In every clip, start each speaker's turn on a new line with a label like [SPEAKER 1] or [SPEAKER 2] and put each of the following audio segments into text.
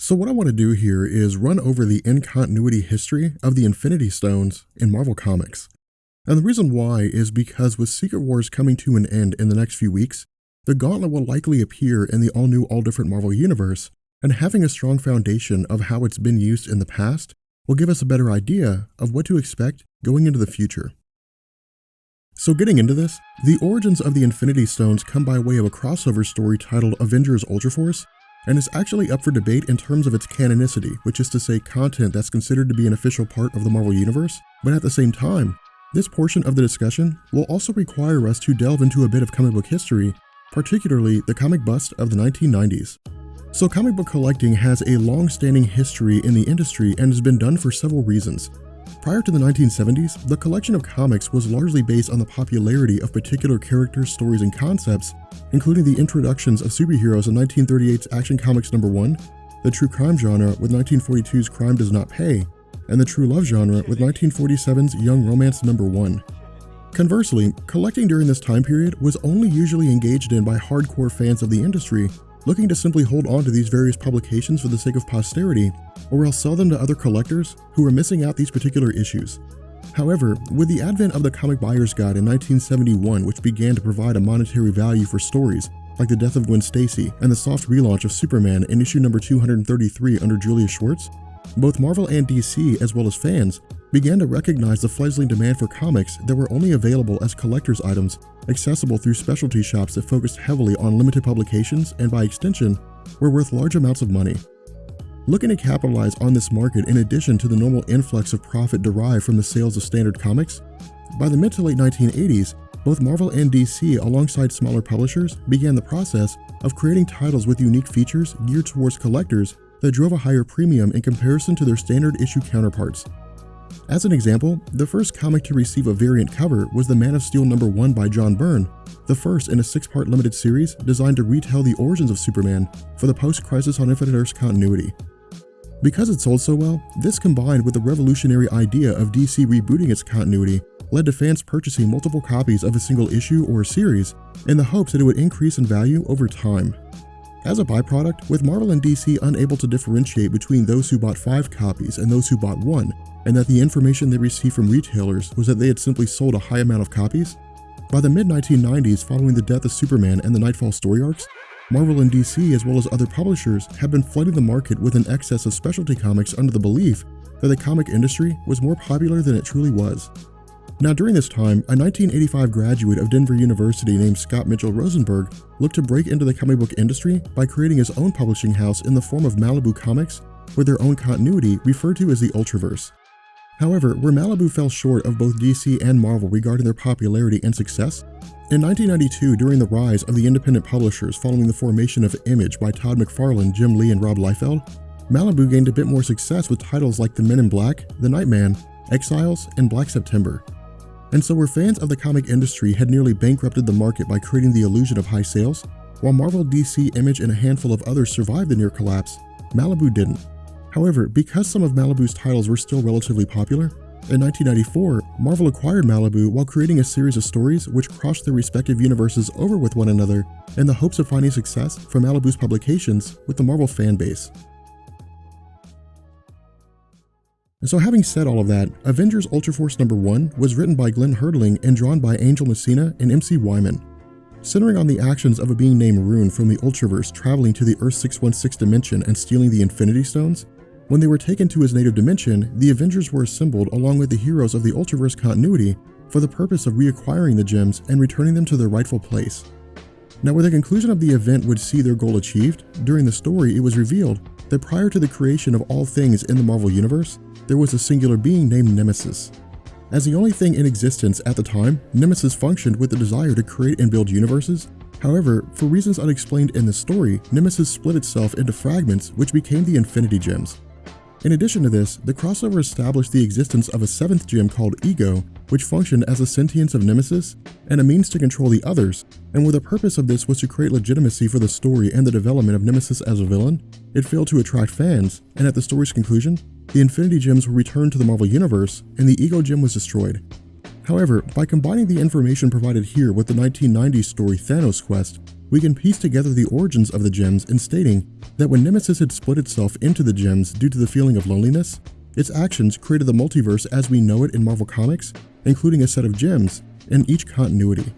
[SPEAKER 1] So what I want to do here is run over the in-continuity history of the Infinity Stones in Marvel Comics. And the reason why is because with Secret Wars coming to an end in the next few weeks, the Gauntlet will likely appear in the all-new, all-different Marvel Universe, and having a strong foundation of how it's been used in the past will give us a better idea of what to expect going into the future. So getting into this, the origins of the Infinity Stones come by way of a crossover story titled Avengers Ultraforce, and is actually up for debate in terms of its canonicity, which is to say content that's considered to be an official part of the Marvel Universe, but at the same time, this portion of the discussion will also require us to delve into a bit of comic book history, particularly the comic bust of the 1990s. So comic book collecting has a long-standing history in the industry and has been done for several reasons. Prior to the 1970s, the collection of comics was largely based on the popularity of particular characters, stories, and concepts, including the introductions of superheroes in 1938's Action Comics #1, the true crime genre with 1942's Crime Does Not Pay, and the true love genre with 1947's Young Romance #1. Conversely, collecting during this time period was only usually engaged in by hardcore fans of the industry, looking to simply hold on to these various publications for the sake of posterity, or else sell them to other collectors who were missing out these particular issues. However, with the advent of the Comic Buyer's Guide in 1971, which began to provide a monetary value for stories like the death of Gwen Stacy and the soft relaunch of Superman in issue number 233 under Julius Schwartz, both Marvel and DC, as well as fans, began to recognize the fledgling demand for comics that were only available as collector's items, accessible through specialty shops that focused heavily on limited publications and, by extension, were worth large amounts of money. Looking to capitalize on this market in addition to the normal influx of profit derived from the sales of standard comics, by the mid to late 1980s, both Marvel and DC, alongside smaller publishers, began the process of creating titles with unique features geared towards collectors that drove a higher premium in comparison to their standard issue counterparts. As an example, the first comic to receive a variant cover was the Man of Steel #1 by John Byrne, the first in a 6-part limited series designed to retell the origins of Superman for the post-Crisis on Infinite Earths continuity. Because it sold so well, this combined with the revolutionary idea of DC rebooting its continuity led to fans purchasing multiple copies of a single issue or series in the hopes that it would increase in value over time. As a byproduct, with Marvel and DC unable to differentiate between those who bought 5 copies and those who bought 1, and that the information they received from retailers was that they had simply sold a high amount of copies, by the mid-1990s following the death of Superman and the Nightfall story arcs, Marvel and DC, as well as other publishers, have been flooding the market with an excess of specialty comics under the belief that the comic industry was more popular than it truly was. Now during this time, a 1985 graduate of Denver University named Scott Mitchell Rosenberg looked to break into the comic book industry by creating his own publishing house in the form of Malibu Comics with their own continuity referred to as the Ultraverse. However, where Malibu fell short of both DC and Marvel regarding their popularity and success, in 1992 during the rise of the independent publishers following the formation of Image by Todd McFarlane, Jim Lee, and Rob Liefeld, Malibu gained a bit more success with titles like The Men in Black, The Nightman, Exiles, and Black September. And so where fans of the comic industry had nearly bankrupted the market by creating the illusion of high sales, while Marvel, DC, Image, and a handful of others survived the near collapse, Malibu didn't. However, because some of Malibu's titles were still relatively popular, in 1994, Marvel acquired Malibu while creating a series of stories which crossed their respective universes over with one another in the hopes of finding success for Malibu's publications with the Marvel fan base. And so having said all of that, Avengers Ultraforce #1 was written by Glenn Herdling and drawn by Angel Messina and MC Wyman. Centering on the actions of a being named Rune from the Ultraverse traveling to the Earth 616 dimension and stealing the Infinity Stones, when they were taken to his native dimension, the Avengers were assembled along with the heroes of the Ultraverse continuity for the purpose of reacquiring the gems and returning them to their rightful place. Now, where the conclusion of the event would see their goal achieved, during the story it was revealed that prior to the creation of all things in the Marvel Universe, there was a singular being named Nemesis. As the only thing in existence at the time, Nemesis functioned with the desire to create and build universes. However, for reasons unexplained in the story, Nemesis split itself into fragments which became the Infinity Gems. In addition to this, the crossover established the existence of a 7th gem called Ego, which functioned as a sentience of Nemesis and a means to control the others, and where the purpose of this was to create legitimacy for the story and the development of Nemesis as a villain, it failed to attract fans, and at the story's conclusion, the Infinity Gems were returned to the Marvel Universe, and the Ego Gem was destroyed. However, by combining the information provided here with the 1990s story Thanos Quest, we can piece together the origins of the gems in stating that when Nemesis had split itself into the gems due to the feeling of loneliness, its actions created the multiverse as we know it in Marvel Comics, including a set of gems in each continuity.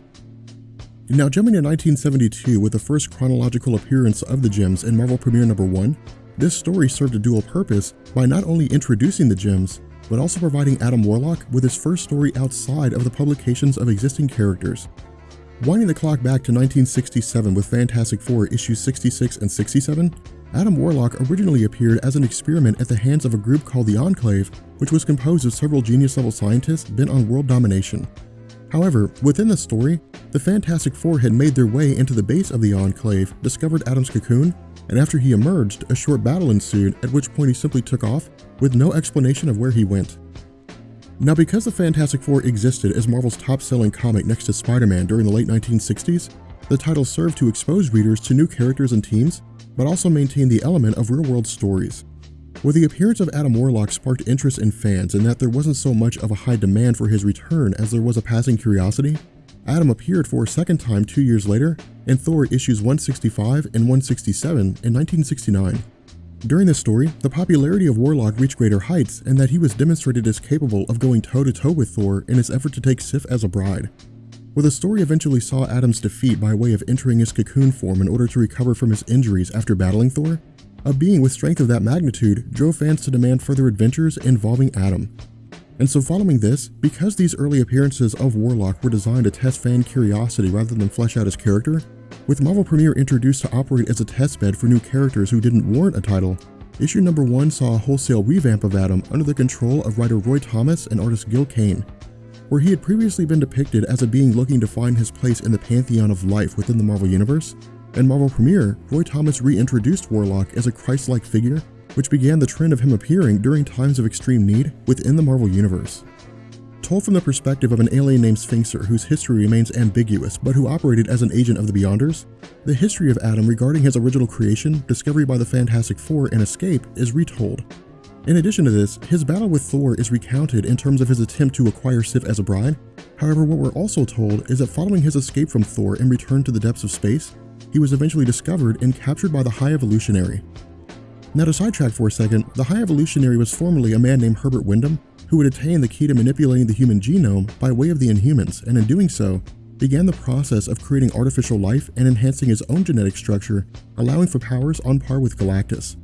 [SPEAKER 1] Now jumping to 1972 with the first chronological appearance of the gems in Marvel Premiere number 1, this story served a dual purpose by not only introducing the gems, but also providing Adam Warlock with his first story outside of the publications of existing characters. Winding the clock back to 1967 with Fantastic Four issues 66 and 67, Adam Warlock originally appeared as an experiment at the hands of a group called the Enclave, which was composed of several genius-level scientists bent on world domination. However, within the story, the Fantastic Four had made their way into the base of the Enclave, discovered Adam's cocoon, and after he emerged, a short battle ensued, at which point he simply took off, with no explanation of where he went. Now because the Fantastic Four existed as Marvel's top-selling comic next to Spider-Man during the late 1960s, the title served to expose readers to new characters and teams, but also maintain the element of real-world stories. Where the appearance of Adam Warlock sparked interest in fans in that there wasn't so much of a high demand for his return as there was a passing curiosity, Adam appeared for a second time 2 years later in Thor issues 165 and 167 in 1969. During this story, the popularity of Warlock reached greater heights in that he was demonstrated as capable of going toe-to-toe with Thor in his effort to take Sif as a bride. Where the story eventually saw Adam's defeat by way of entering his cocoon form in order to recover from his injuries after battling Thor, a being with strength of that magnitude drove fans to demand further adventures involving Adam. And so following this, because these early appearances of Warlock were designed to test fan curiosity rather than flesh out his character, with Marvel Premiere introduced to operate as a testbed for new characters who didn't warrant a title, issue number 1 saw a wholesale revamp of Adam under the control of writer Roy Thomas and artist Gil Kane. Where he had previously been depicted as a being looking to find his place in the pantheon of life within the Marvel Universe, in Marvel Premiere, Roy Thomas reintroduced Warlock as a Christ-like figure, which began the trend of him appearing during times of extreme need within the Marvel Universe. Told from the perspective of an alien named Sphinxer whose history remains ambiguous but who operated as an agent of the Beyonders, the history of Adam regarding his original creation, discovery by the Fantastic Four, and escape is retold. In addition to this, his battle with Thor is recounted in terms of his attempt to acquire Sif as a bride. However, what we're also told is that following his escape from Thor and return to the depths of space, he was eventually discovered and captured by the High Evolutionary. Now to sidetrack for a second, the High Evolutionary was formerly a man named Herbert Wyndham, who had attained the key to manipulating the human genome by way of the Inhumans, and in doing so, began the process of creating artificial life and enhancing his own genetic structure, allowing for powers on par with Galactus.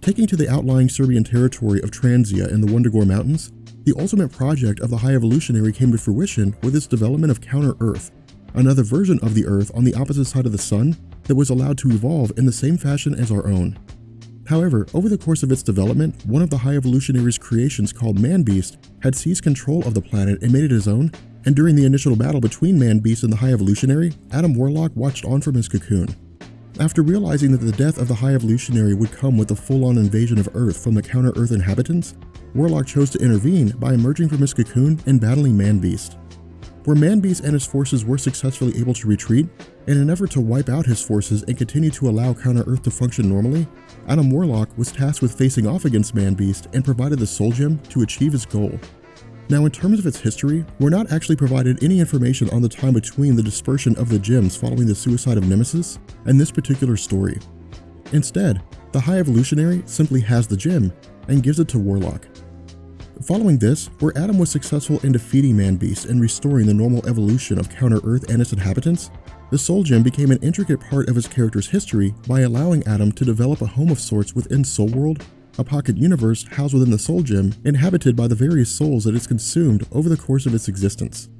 [SPEAKER 1] Taking to the outlying Serbian territory of Transia in the Wundagore Mountains, the ultimate project of the High Evolutionary came to fruition with its development of Counter-Earth, another version of the Earth on the opposite side of the Sun that was allowed to evolve in the same fashion as our own. However, over the course of its development, one of the High Evolutionary's creations called Man-Beast had seized control of the planet and made it his own, and during the initial battle between Man-Beast and the High Evolutionary, Adam Warlock watched on from his cocoon. After realizing that the death of the High Evolutionary would come with a full-on invasion of Earth from the Counter-Earth inhabitants, Warlock chose to intervene by emerging from his cocoon and battling Man-Beast. Where Man-Beast and his forces were successfully able to retreat, in an effort to wipe out his forces and continue to allow Counter-Earth to function normally, Adam Warlock was tasked with facing off against Man-Beast and provided the Soul Gem to achieve his goal. Now in terms of its history, we're not actually provided any information on the time between the dispersion of the gems following the suicide of Nemesis and this particular story. Instead, the High Evolutionary simply has the gem and gives it to Warlock. Following this, where Adam was successful in defeating Man-Beast and restoring the normal evolution of Counter-Earth and its inhabitants, the Soul Gem became an intricate part of his character's history by allowing Adam to develop a home of sorts within Soul World, a pocket universe housed within the Soul Gem, inhabited by the various souls that it's consumed over the course of its existence.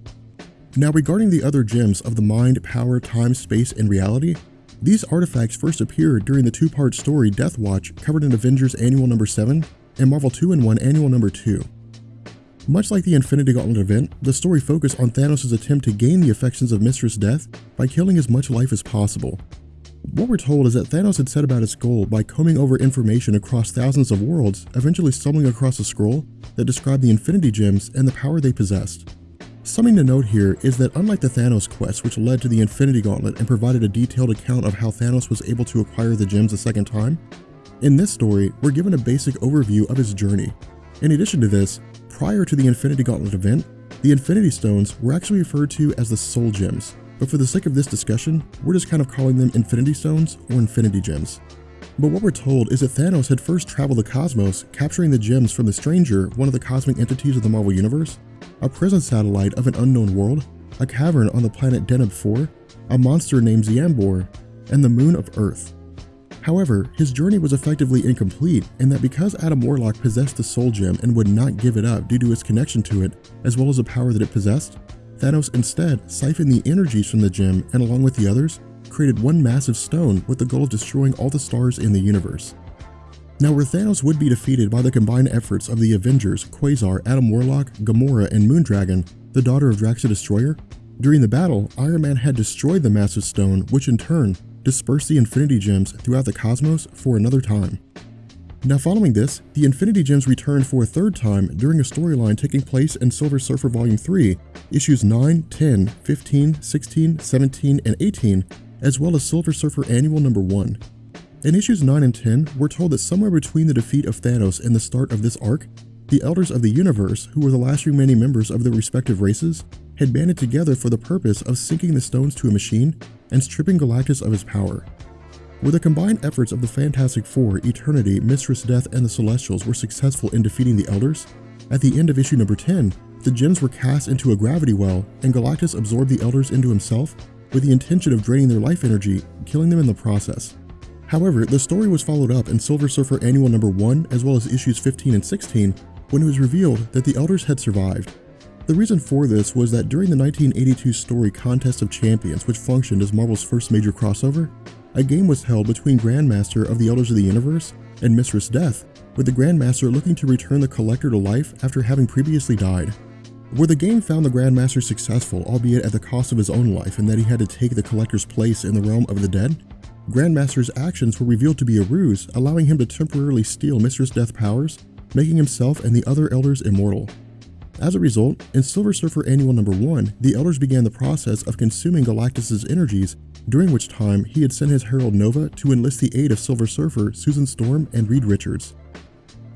[SPEAKER 1] Now regarding the other gems of the mind, power, time, space, and reality, these artifacts first appeared during the two-part story Death Watch covered in Avengers Annual Number 7 and Marvel 2-in-1 Annual Number 2. Much like the Infinity Gauntlet event, the story focused on Thanos' attempt to gain the affections of Mistress Death by killing as much life as possible. What we're told is that Thanos had set about its goal by combing over information across thousands of worlds, eventually stumbling across a scroll that described the Infinity Gems and the power they possessed. Something to note here is that unlike the Thanos quest, which led to the Infinity Gauntlet and provided a detailed account of how Thanos was able to acquire the gems a second time, in this story, we're given a basic overview of his journey. In addition to this, prior to the Infinity Gauntlet event, the Infinity Stones were actually referred to as the Soul Gems, but for the sake of this discussion, we're just kind of calling them Infinity Stones or Infinity Gems. But what we're told is that Thanos had first traveled the cosmos, capturing the gems from the Stranger, one of the cosmic entities of the Marvel Universe, a prison satellite of an unknown world, a cavern on the planet Deneb 4, a monster named Ziambor, and the moon of Earth. However, his journey was effectively incomplete in that because Adam Warlock possessed the Soul Gem and would not give it up due to his connection to it, as well as the power that it possessed, Thanos instead siphoned the energies from the gem and along with the others, created one massive stone with the goal of destroying all the stars in the universe. Now where Thanos would be defeated by the combined efforts of the Avengers, Quasar, Adam Warlock, Gamora, and Moondragon, the daughter of Drax the Destroyer, during the battle, Iron Man had destroyed the massive stone, which in turn dispersed the Infinity Gems throughout the cosmos for another time. Now following this, the Infinity Gems returned for a third time during a storyline taking place in Silver Surfer Volume 3, issues 9, 10, 15, 16, 17, and 18, as well as Silver Surfer Annual Number 1. In issues 9 and 10, we're told that somewhere between the defeat of Thanos and the start of this arc, the Elders of the Universe, who were the last remaining members of their respective races, had banded together for the purpose of sinking the stones to a machine and stripping Galactus of his power. Where the combined efforts of the Fantastic Four, Eternity, Mistress Death, and the Celestials were successful in defeating the Elders, at the end of issue number 10, the gems were cast into a gravity well and Galactus absorbed the Elders into himself with the intention of draining their life energy, killing them in the process. However, the story was followed up in Silver Surfer Annual Number 1 as well as issues 15 and 16 when it was revealed that the Elders had survived. The reason for this was that during the 1982 story Contest of Champions, which functioned as Marvel's first major crossover, a game was held between Grandmaster of the Elders of the Universe and Mistress Death, with the Grandmaster looking to return the Collector to life after having previously died. Where the game found the Grandmaster successful, albeit at the cost of his own life in that he had to take the Collector's place in the realm of the dead, Grandmaster's actions were revealed to be a ruse, allowing him to temporarily steal Mistress Death's powers, making himself and the other Elders immortal. As a result, in Silver Surfer Annual Number 1, the Elders began the process of consuming Galactus' energies, during which time he had sent his herald Nova to enlist the aid of Silver Surfer, Susan Storm, and Reed Richards.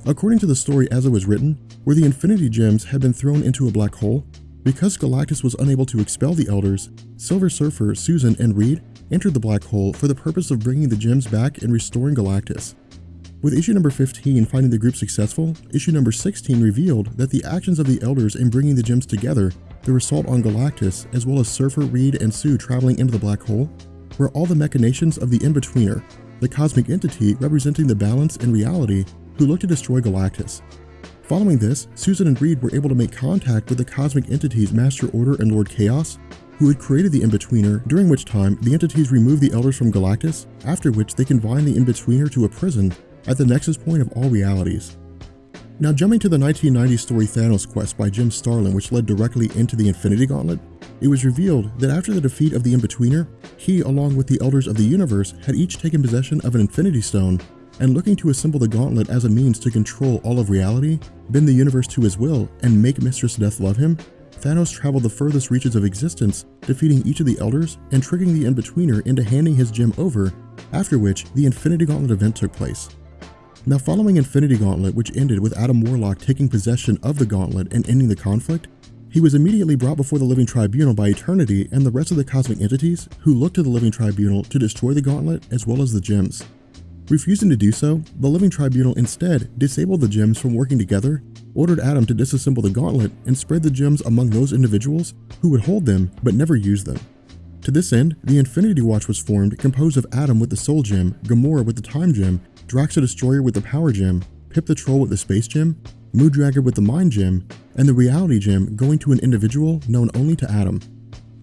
[SPEAKER 1] According to the story as it was written, where the Infinity Gems had been thrown into a black hole, because Galactus was unable to expel the Elders, Silver Surfer, Susan, and Reed entered the black hole for the purpose of bringing the gems back and restoring Galactus. With issue number 15 finding the group successful, issue number 16 revealed that the actions of the Elders in bringing the gems together, their assault on Galactus, as well as Surfer, Reed, and Sue traveling into the black hole, were all the machinations of the In-Betweener, the cosmic entity representing the balance in reality who looked to destroy Galactus. Following this, Susan and Reed were able to make contact with the cosmic entities Master Order and Lord Chaos, who had created the In-Betweener, during which time the entities removed the Elders from Galactus, after which they confined the In-Betweener to a prison at the nexus point of all realities. Now jumping to the 1990 story Thanos Quest by Jim Starlin, which led directly into the Infinity Gauntlet, it was revealed that after the defeat of the In-Betweener, he along with the Elders of the Universe had each taken possession of an Infinity Stone, and looking to assemble the Gauntlet as a means to control all of reality, bend the universe to his will, and make Mistress Death love him, Thanos traveled the furthest reaches of existence, defeating each of the Elders and tricking the In-Betweener into handing his gem over, after which the Infinity Gauntlet event took place. Now following Infinity Gauntlet, which ended with Adam Warlock taking possession of the Gauntlet and ending the conflict, he was immediately brought before the Living Tribunal by Eternity and the rest of the cosmic entities who looked to the Living Tribunal to destroy the Gauntlet as well as the gems. Refusing to do so, the Living Tribunal instead disabled the gems from working together, ordered Adam to disassemble the Gauntlet, and spread the gems among those individuals who would hold them but never use them. To this end, the Infinity Watch was formed, composed of Adam with the Soul Gem, Gamora with the Time Gem, Drax the Destroyer with the Power Gem, Pip the Troll with the Space Gem, Moondragon with the Mind Gem, and the Reality Gem going to an individual known only to Adam.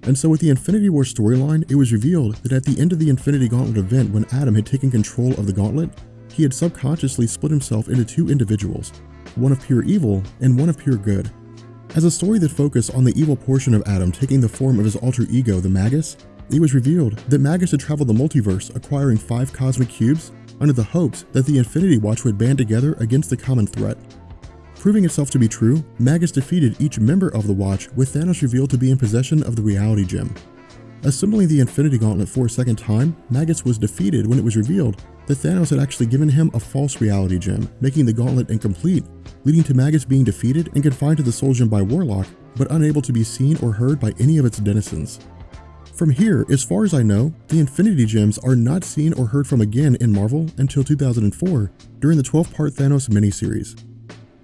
[SPEAKER 1] And so with the Infinity War storyline, it was revealed that at the end of the Infinity Gauntlet event when Adam had taken control of the Gauntlet, he had subconsciously split himself into two individuals, one of pure evil and one of pure good. As a story that focused on the evil portion of Adam taking the form of his alter ego, the Magus, it was revealed that Magus had traveled the multiverse, acquiring 5 cosmic cubes under the hopes that the Infinity Watch would band together against the common threat. Proving itself to be true, Magus defeated each member of the Watch, with Thanos revealed to be in possession of the Reality Gem. Assembling the Infinity Gauntlet for a second time, Magus was defeated when it was revealed that Thanos had actually given him a false Reality Gem, making the Gauntlet incomplete, leading to Magus being defeated and confined to the Soul Gem by Warlock, but unable to be seen or heard by any of its denizens. From here, as far as I know, the Infinity Gems are not seen or heard from again in Marvel until 2004 during the 12-part Thanos miniseries.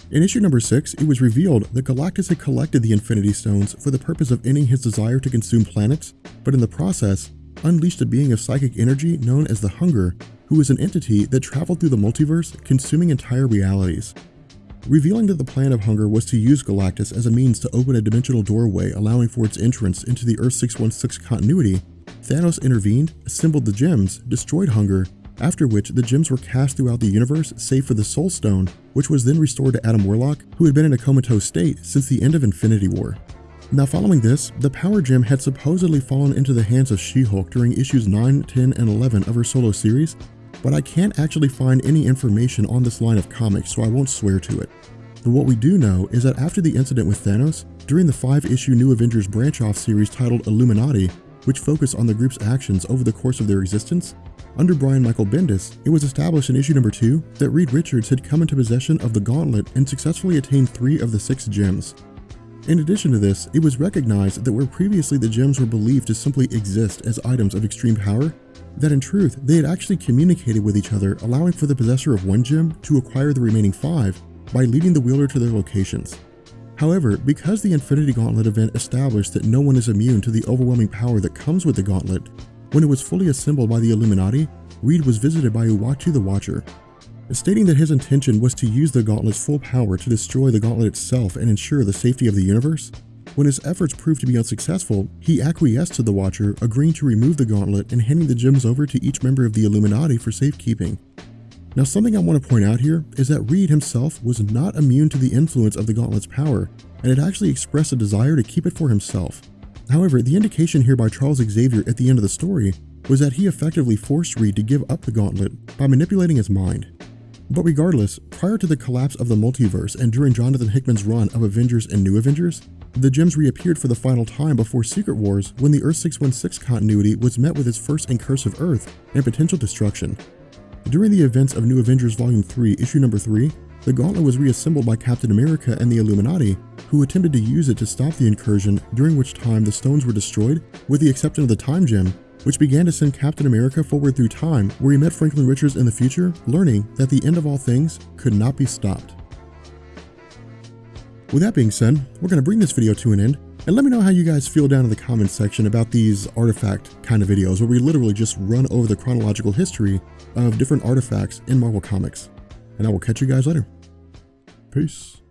[SPEAKER 1] In issue number 6, it was revealed that Galactus had collected the Infinity Stones for the purpose of ending his desire to consume planets, but in the process, unleashed a being of psychic energy known as the Hunger, who is an entity that traveled through the multiverse, consuming entire realities. Revealing that the plan of Hunger was to use Galactus as a means to open a dimensional doorway allowing for its entrance into the Earth-616 continuity, Thanos intervened, assembled the gems, destroyed Hunger, after which the gems were cast throughout the universe save for the Soul Stone, which was then restored to Adam Warlock, who had been in a comatose state since the end of Infinity War. Now following this, the Power Gem had supposedly fallen into the hands of She-Hulk during issues 9, 10, and 11 of her solo series, but I can't actually find any information on this line of comics, so I won't swear to it. But what we do know is that after the incident with Thanos, during the 5-issue New Avengers branch-off series titled Illuminati, which focused on the group's actions over the course of their existence, under Brian Michael Bendis, it was established in issue number 2 that Reed Richards had come into possession of the Gauntlet and successfully attained 3 of the 6 gems. In addition to this, it was recognized that where previously the gems were believed to simply exist as items of extreme power, that in truth they had actually communicated with each other, allowing for the possessor of one gem to acquire the remaining 5 by leading the wielder to their locations. However, because the Infinity Gauntlet event established that no one is immune to the overwhelming power that comes with the Gauntlet, when it was fully assembled by the Illuminati, Reed was visited by Uatu the Watcher, stating that his intention was to use the Gauntlet's full power to destroy the Gauntlet itself and ensure the safety of the universe. When his efforts proved to be unsuccessful, he acquiesced to the Watcher, agreeing to remove the Gauntlet and handing the gems over to each member of the Illuminati for safekeeping. Now, something I want to point out here is that Reed himself was not immune to the influence of the Gauntlet's power, and had actually expressed a desire to keep it for himself. However, the indication here by Charles Xavier at the end of the story was that he effectively forced Reed to give up the Gauntlet by manipulating his mind. But regardless, prior to the collapse of the multiverse and during Jonathan Hickman's run of Avengers and New Avengers, the gems reappeared for the final time before Secret Wars when the Earth-616 continuity was met with its first incursive Earth and potential destruction. During the events of New Avengers Volume 3, Issue number 3, the Gauntlet was reassembled by Captain America and the Illuminati, who attempted to use it to stop the incursion, during which time the stones were destroyed, with the exception of the Time Gem, which began to send Captain America forward through time, where he met Franklin Richards in the future, learning that the end of all things could not be stopped. With that being said, we're going to bring this video to an end, and let me know how you guys feel down in the comments section about these artifact kind of videos, where we literally just run over the chronological history of different artifacts in Marvel Comics. And I will catch you guys later. Peace.